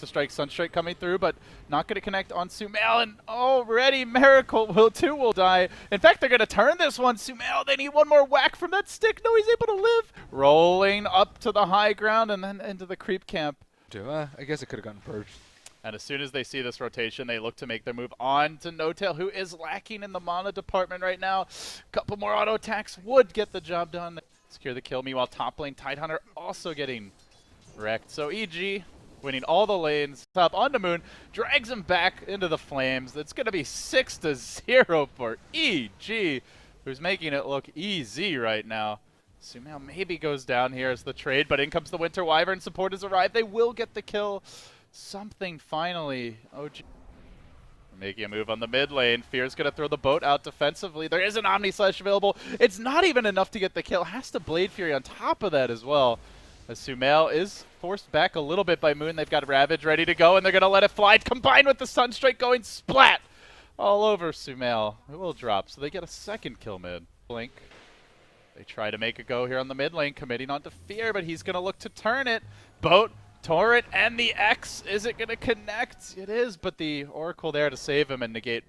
to strike Sunstrike coming through, but not going to connect on Sumail, and already Miracle will die. In fact, they're going to turn this one. Sumail, they need one more whack from that stick. No, he's able to live. Rolling up to the high ground and then into the creep camp. I guess it could have gotten purged. And as soon as they see this rotation, they look to make their move on to N0tail, who is lacking in the mana department right now. A couple more auto attacks would get the job done. Secure the kill. Meanwhile, top lane Tidehunter also getting wrecked. So EG winning all the lanes. Top onto Moon, drags him back into the flames. It's going to be 6-0 for EG, who's making it look easy right now. Sumail maybe goes down here as the trade, but in comes the Winter Wyvern. Support has arrived. They will get the kill. Something finally. OG making a move on the mid lane. Fear's going to throw the boat out defensively. There is an Omni Slash available. It's not even enough to get the kill. Has to Blade Fury on top of that as well. As Sumail is forced back a little bit by Moon. They've got Ravage ready to go, and they're going to let it fly. Combined with the Sunstrike going splat all over Sumail. It will drop, so they get a second kill mid. Blink. They try to make a go here on the mid lane, committing onto Fear, but he's going to look to turn it. Boat, Torrent, and the X. Is it going to connect? It is, but the Oracle there to save him and negate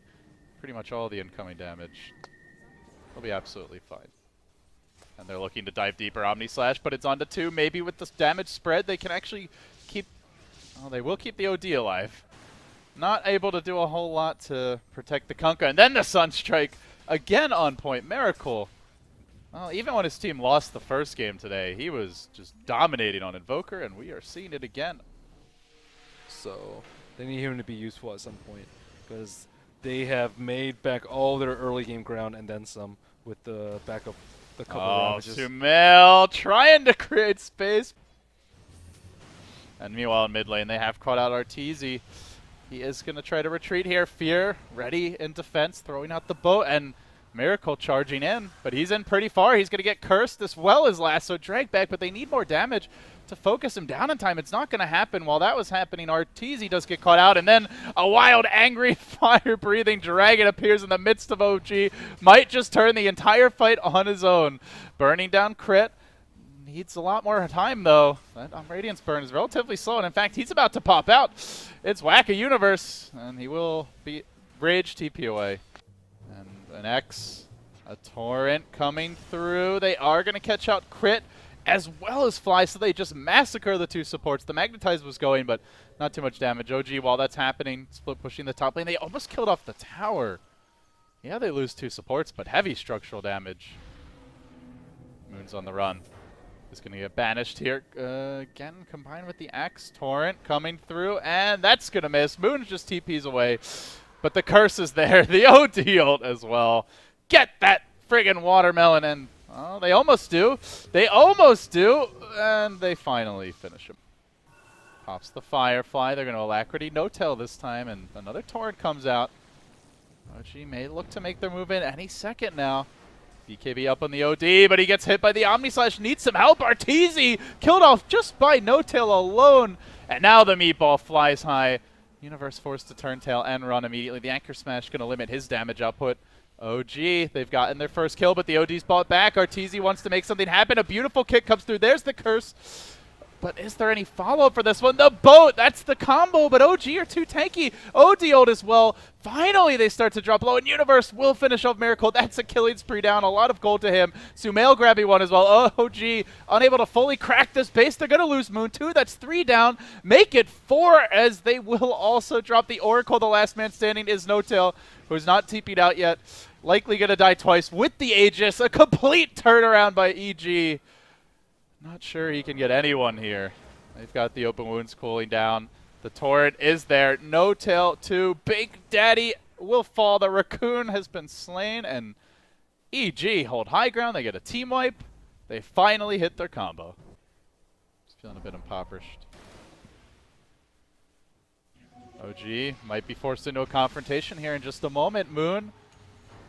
pretty much all the incoming damage. They'll be absolutely fine. And they're looking to dive deeper. Omni Slash, but it's onto 2. Maybe with the damage spread, they can actually keep... Oh, they will keep the OD alive. Not able to do a whole lot to protect the Kunkka. And then the Sunstrike, again on point. Miracle. Well, even when his team lost the first game today, he was just dominating on Invoker, and we are seeing it again. So they need him to be useful at some point, because they have made back all their early game ground and then some with the backup, the couple of ravages. Sumail trying to create space. And meanwhile in mid lane, they have caught out Arteezy. He is going to try to retreat here. Fear ready in defense, throwing out the boat, and Miracle charging in, but he's in pretty far. He's going to get cursed as well as Lasso drag back, but they need more damage to focus him down in time. It's not going to happen. While that was happening, Arteezy does get caught out, and then a wild, angry, fire-breathing dragon appears in the midst of OG. Might just turn the entire fight on his own. Burning down crit. Needs a lot more time, though. That Radiance burn is relatively slow, and in fact, he's about to pop out. It's Whack-A-Universe, and he will be Rage TP away. And an X, a Torrent coming through. They are going to catch out crit as well as Fly, so they just massacre the two supports. The Magnetize was going, but not too much damage. OG, while that's happening, split pushing the top lane. They almost killed off the tower. Yeah, they lose 2 supports, but heavy structural damage. Moon's on the run. Is going to get banished here. Again, combined with the X. Torrent coming through, and that's going to miss. Moon just TPs away. But the curse is there. The OD ult as well. Get that friggin' watermelon, and oh, they almost do. They almost do, and they finally finish him. Pops the Firefly. They're going to Alacrity N0tail this time, and another Torrent comes out. OG may look to make their move in any second now. BKB up on the OD, but he gets hit by the Omni Slash. Needs some help. Arteezy killed off just by N0tail alone, and now the meatball flies high. Universe forced to turn tail and run immediately. The Anchor Smash going to limit his damage output. OG, they've gotten their first kill, but the OD's bought back. Arteezy wants to make something happen. A beautiful kick comes through. There's the curse. But is there any follow-up for this one? The boat, that's the combo, but OG are too tanky. OD ult as well. Finally, they start to drop low, and Universe will finish off Miracle. That's a killing spree down. A lot of gold to him. Sumail grabbing one as well. OG unable to fully crack this base. They're going to lose Moon 2. That's 3 down. Make it 4 as they will also drop the Oracle. The last man standing is N0tail, who's not TP'd out yet. Likely going to die twice with the Aegis. A complete turnaround by EG. Not sure he can get anyone here. They've got the open wounds cooling down. The Torrent is there. N0tail to Big Daddy will fall. The Raccoon has been slain, and EG hold high ground. They get a team wipe. They finally hit their combo. Just feeling a bit impoverished. OG might be forced into a confrontation here in just a moment. Moon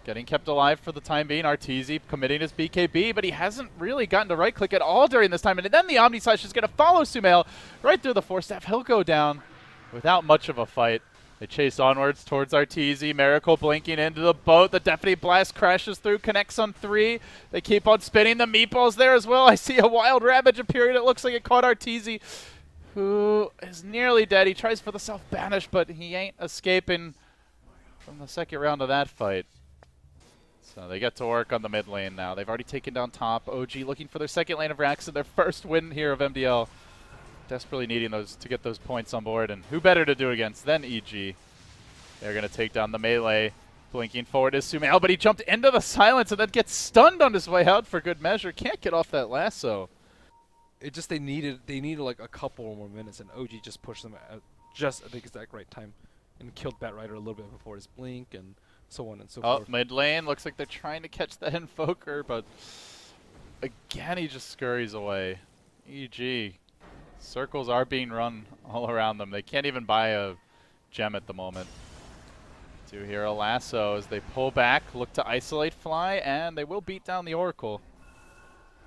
getting kept alive for the time being. Arteezy committing his BKB, but he hasn't really gotten to right-click at all during this time. And then the Omni Slash is going to follow Sumail right through the Force Staff. He'll go down without much of a fight. They chase onwards towards Arteezy. Miracle blinking into the boat. The Deafening Blast crashes through, connects on 3. They keep on spinning. The meatballs there as well. I see a wild Ravage appearing. It looks like it caught Arteezy. who is nearly dead. He tries for the self-banish, but he ain't escaping from the second round of that fight. So they get to work on the mid lane now. They've already taken down top. OG looking for their second lane of racks and their first win here of MDL. Desperately needing those to get those points on board, and who better to do it against than EG? They're going to take down the melee. Blinking forward is Sumail, but he jumped into the silence and then gets stunned on his way out for good measure. Can't get off that lasso. It just they needed like a couple more minutes, and OG just pushed them at just at the exact right time and killed Batrider a little bit before his blink and so on and so forth. Mid lane looks like they're trying to catch the Invoker, but again he just scurries away. EG. Circles are being run all around them. They can't even buy a gem at the moment. Two hero lasso as they pull back, look to isolate Fly, and they will beat down the Oracle.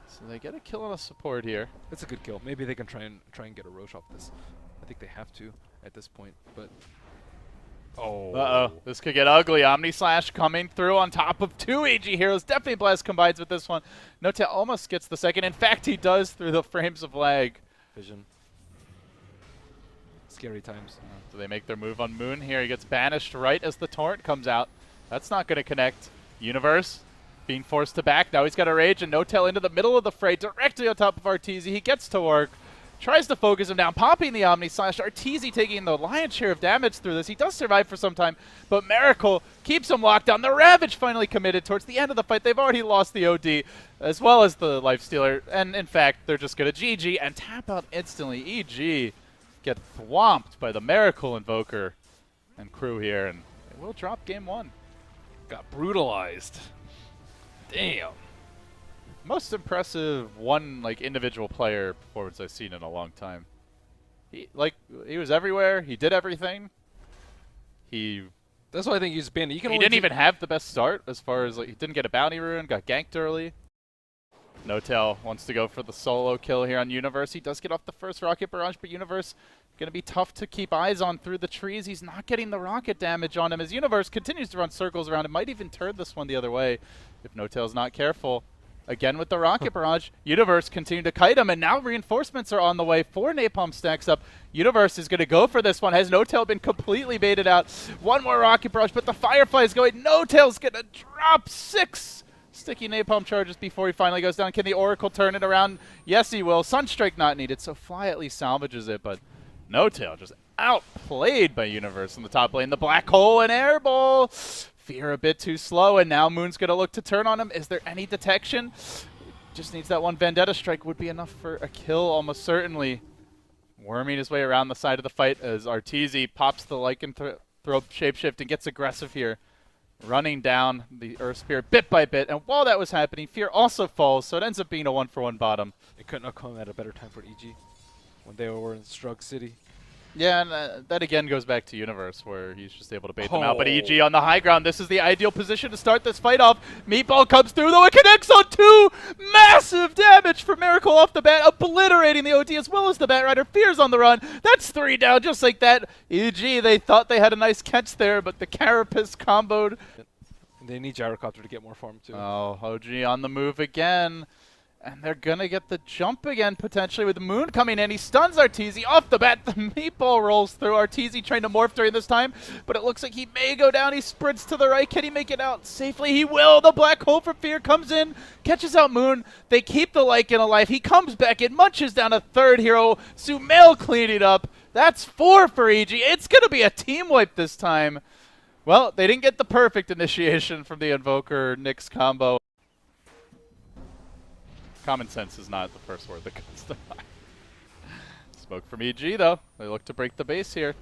So they get a kill on a support here. It's a good kill. Maybe they can try and get a Roche off this. I think they have to at this point, but Uh-oh. This could get ugly. Omni Slash coming through on top of two EG heroes. Definitely Blast combines with this one. Notail almost gets the second. In fact, he does through the frames of lag. Vision. Scary times. Do they make their move on Moon here? He gets banished right as the torrent comes out. That's not going to connect. Universe being forced to back. Now he's got a rage, and Notail into the middle of the fray directly on top of Arteezy. He gets to work. Tries to focus him down, popping the Omni Slash. Arteezy taking the lion's share of damage through this. He does survive for some time, but Miracle keeps him locked down. The Ravage finally committed towards the end of the fight. They've already lost the OD, as well as the Lifestealer. And in fact, they're just going to GG and tap out instantly. EG get thwomped by the Miracle Invoker and crew here, and it will drop game one. Got brutalized. Damn. Most impressive one individual player performance I've seen in a long time. He was everywhere. He did everything. That's why I think he's banned. He didn't even have the best start as far as he didn't get a bounty rune, got ganked early. Notail wants to go for the solo kill here on Universe. He does get off the first rocket barrage, but Universe going to be tough to keep eyes on through the trees. He's not getting the rocket damage on him as Universe continues to run circles around him. Might even turn this one the other way if Notail's not careful. Again with the rocket barrage, Universe continue to kite him, and now reinforcements are on the way. 4 napalm stacks up. Universe is going to go for this one. Has Notail been completely baited out? One more rocket barrage, but the Firefly is going. Notail's going to drop 6 sticky napalm charges before he finally goes down. Can the Oracle turn it around? Yes, he will. Sunstrike not needed, so Fly at least salvages it, but Notail just outplayed by Universe in the top lane. The Black Hole and Airball. Fear a bit too slow, and now Moon's going to look to turn on him. Is there any detection? Just needs that one Vendetta strike. Would be enough for a kill, almost certainly. Worming his way around the side of the fight as Arteezy pops the Lycanthrope shapeshift and gets aggressive here. Running down the Earth Spirit bit by bit, and while that was happening, Fear also falls, so it ends up being a 1-for-1 bottom. It couldn't have come at a better time for EG when they were in Strug City. Yeah, and that again goes back to Universe, where he's just able to bait them out. But EG on the high ground, this is the ideal position to start this fight off. Meatball comes through, though it connects on 2! Massive damage for Miracle off the bat, obliterating the OD as well as the Batrider. Fear's on the run. That's 3 down, just like that. EG, they thought they had a nice catch there, but the Carapace comboed. They need Gyrocopter to get more farm, too. Oh, OG on the move again. And they're going to get the jump again, potentially, with the Moon coming in. He stuns Arteezy off the bat. The meatball rolls through. Arteezy trying to morph during this time, but it looks like he may go down. He sprints to the right. Can he make it out safely? He will. The Black Hole for Fear comes in, catches out Moon. They keep the Lycan alive. He comes back in, munches down a third hero. Sumail cleaning up. That's 4 for EG. It's going to be a team wipe this time. Well, they didn't get the perfect initiation from the Invoker-Nyx combo. Common sense is not the first word that comes to mind. Smoke from EG, though. They look to break the base here.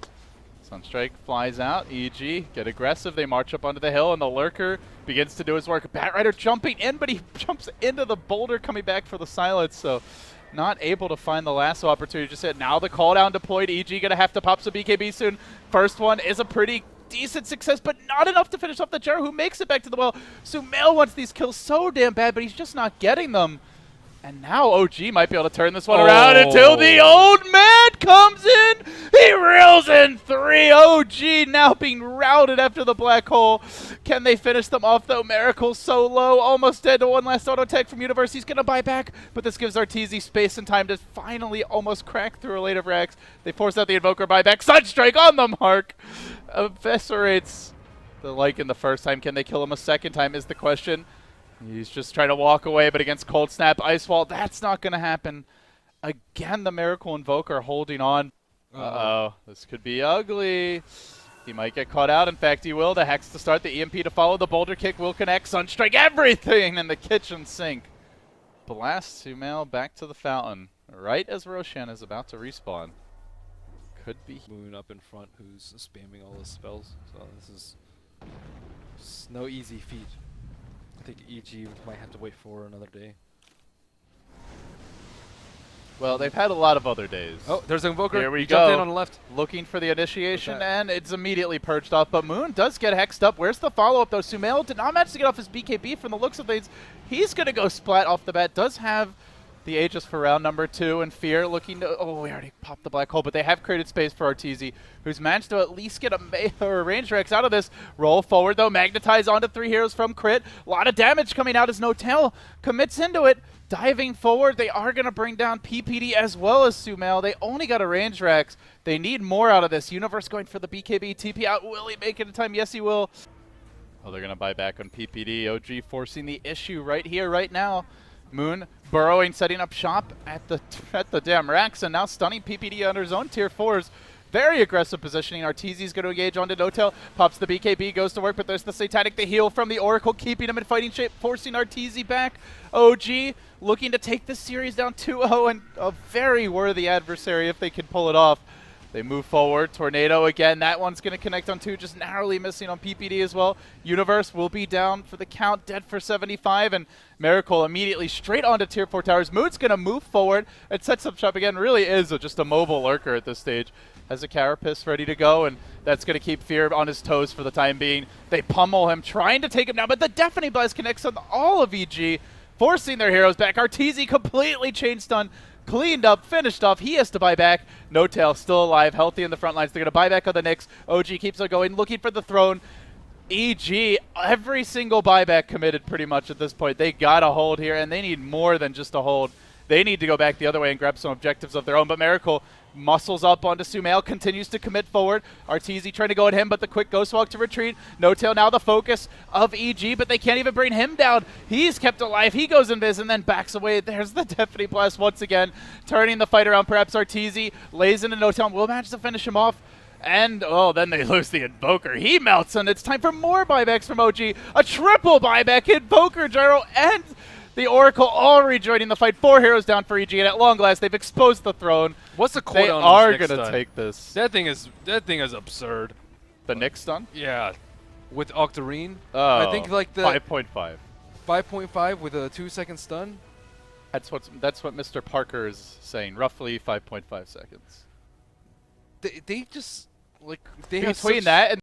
Sunstrike flies out. EG get aggressive. They march up onto the hill, and the Lurker begins to do his work. Batrider jumping in, but he jumps into the boulder coming back for the silence, so not able to find the lasso opportunity just yet. Now the call down deployed. EG going to have to pop some BKB soon. First one is a pretty decent success, but not enough to finish off the Jar, who makes it back to the well. Sumail wants these kills so damn bad, but he's just not getting them. And now OG might be able to turn this one around until the old man comes in. He reels in 3. OG now being routed after the black hole. Can they finish them off though? Miracle so low, almost dead to one last auto tech from Universe. He's going to buy back, but this gives Arteezy space and time to finally almost crack through a late of Rax. They force out the Invoker buyback. Sunstrike on the mark. Eviscerates the Lycan the first time. Can they kill him a second time is the question. He's just trying to walk away, but against Cold Snap, Ice Wall, that's not going to happen. Again, the Miracle Invoker holding on. Uh-oh, this could be ugly. He might get caught out. In fact, he will. The Hex to start, the EMP to follow. The Boulder Kick will connect. Sunstrike, everything in the kitchen sink. Blast Sumail back to the fountain, right as Roshan is about to respawn. Could be. Moving up in front, who's spamming all his spells. So this is no easy feat. I think EG might have to wait for another day. Well, they've had a lot of other days. Oh, there's an Invoker. Here we he go. Jumped in on the left. Looking for the initiation, and it's immediately purged off. But Moon does get hexed up. Where's the follow-up, though? Sumail did not manage to get off his BKB from the looks of things. He's going to go splat off the bat. Does have the Aegis for round number 2, and Fear looking to... Oh, we already popped the black hole, but they have created space for Arteezy, who's managed to at least get a range Rex out of this. Roll forward, though. Magnetize onto 3 heroes from Crit. A lot of damage coming out as No-Tail commits into it. Diving forward, they are going to bring down PPD as well as Sumail. They only got a range Rex. They need more out of this. Universe going for the BKB. TP out. Will he make it in time? Yes, he will. Oh, they're going to buy back on PPD. OG forcing the issue right here, right now. Moon burrowing, setting up shop at the damn racks, and now stunning PPD under his own tier 4s. Very aggressive positioning. Arteezy's going to engage onto No-Tail. Pops the BKB, goes to work, but there's the Satanic, the heal from the Oracle, keeping him in fighting shape, forcing Arteezy back. OG looking to take this series down 2-0, and a very worthy adversary if they can pull it off. They move forward. Tornado again. That one's going to connect on 2, just narrowly missing on PPD as well. Universe will be down for the count, dead for 75, and Miracle immediately straight onto tier 4 towers. Moon's going to move forward and sets up shop again. Really is just a mobile lurker at this stage. Has a Carapace ready to go, and that's going to keep Fear on his toes for the time being. They pummel him, trying to take him down, but the Deafening Blast connects on all of EG, forcing their heroes back. Arteezy completely chain stun, cleaned up, finished off. He has to buy back. No-Tail still alive, healthy in the front lines. They're going to buy back on the Nyx. OG keeps on going, looking for the throne. EG, every single buyback committed pretty much at this point. They got a hold here, and they need more than just a hold. They need to go back the other way and grab some objectives of their own. But Miracle muscles up onto Sumail, continues to commit forward. Arteezy trying to go at him, but the quick Ghost Walk to retreat. No-Tail now the focus of EG, but they can't even bring him down. He's kept alive. He goes invis and then backs away. There's the Deafening Blast once again, turning the fight around. Perhaps Arteezy lays into No-Tail and will manage to finish him off. And, oh, then they lose the Invoker. He melts, and it's time for more buybacks from OG. A triple buyback. Invoker, Gyro, and the Oracle all rejoining the fight. 4 heroes down for EG, and at long last, they've exposed the throne. What's the cooldown? They are going to take this. That thing is absurd. The Nyx stun? Yeah. With Octarine. Oh, I think like the 5.5. 5.5 with a 2-second stun. That's what Mr. Parker is saying. Roughly 5.5 seconds. They just like they Between have such that and